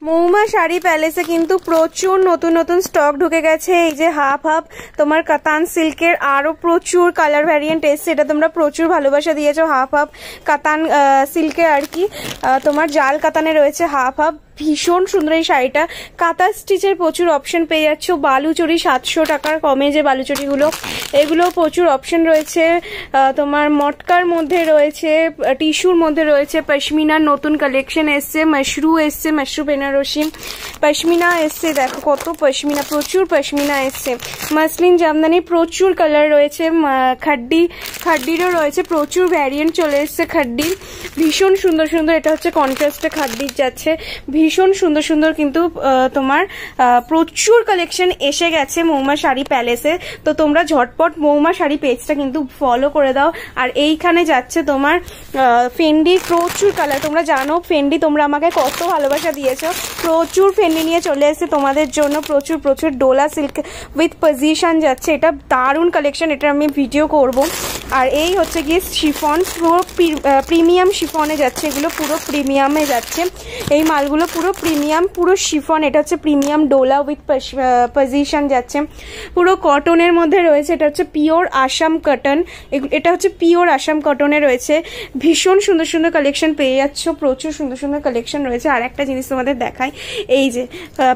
মৌমা শাড়ি প্যালেসে কিন্তু প্রচুর নতুন নতুন স্টক ঢুকে গেছে। এই যে হাফ হাফ তোমার কাতান সিল্কের আরো প্রচুর কালার ভ্যারিয়েন্ট এসছে, এটা তোমরা প্রচুর ভালোবাসা দিয়েছো। হাফ হাফ কাতান সিল্কের আর কি, তোমার জাল কাতানে রয়েছে হাফ হাফ, ভীষণ সুন্দর এই শাড়িটা। কাঁথা স্টিচের প্রচুর অপশন পেয়ে যাচ্ছ। বালুচরি 700 টাকার কমে যে বালুচরিগুলো, এগুলো প্রচুর অপশন রয়েছে। তোমার মটকার মধ্যে রয়েছে, টিস্যুর মধ্যে রয়েছে, পশমিনার নতুন কালেকশন এসছে, মাশরু এসছে, মাশরু বেনারসি, পশমিনা এসছে, দেখো কত পশমিনা, প্রচুর পশমিনা এসছে। মাসলিন জামদানি প্রচুর কালার রয়েছে, খাড্ডিরও রয়েছে, প্রচুর ভ্যারিয়েন্ট চলে এসছে খাড্ডির, ভীষণ সুন্দর সুন্দর। এটা হচ্ছে কন্ট্রাস্টে খাড্ডির যাচ্ছে, ভীষণ সুন্দর সুন্দর কিন্তু তোমার প্রচুর কালেকশন এসে গেছে মৌমা শাড়ি প্যালেসে। তো তোমরা ঝটপট মৌমা শাড়ি পেজটা কিন্তু ফলো করে দাও। আর এইখানে যাচ্ছে তোমার ফেন্ডি, প্রচুর কালার। তোমরা জানো ফেন্ডি তোমরা আমাকে কত ভালোবাসা দিয়েছো, প্রচুর ফেন্ডি নিয়ে চলে এসেছে তোমাদের জন্য, প্রচুর প্রচুর। ডোলা সিল্ক উইথ পজিশন যাচ্ছে, এটা দারুণ কালেকশন, এটা আমি ভিডিও করব। আর এই হচ্ছে গিয়ে শিফন, পুরো প্রিমিয়াম শিফনে যাচ্ছে, এগুলো পুরো প্রিমিয়ামে যাচ্ছে, এই মালগুলো পুরো প্রিমিয়াম, পুরো শিফন। এটা হচ্ছে প্রিমিয়াম ডোলা উইথ পজিশন যাচ্ছে, পুরো কটনের মধ্যে রয়েছে। এটা হচ্ছে পিওর আসাম কটন, এটা হচ্ছে পিওর আসাম কটনে রয়েছে। ভীষণ সুন্দর সুন্দর কালেকশন পেয়ে যাচ্ছ, প্রচুর সুন্দর সুন্দর কালেকশন রয়েছে। আর একটা জিনিস তোমাদের দেখাই, এই যে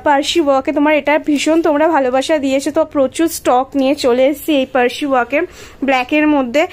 পার্সি ওয়ার্কে তোমার এটা ভীষণ তোমরা ভালোবাসা দিয়েছো, তো প্রচুর স্টক নিয়ে চলে এসেছি এই পার্সি ওয়ার্কে ব্ল্যাকের মধ্যে।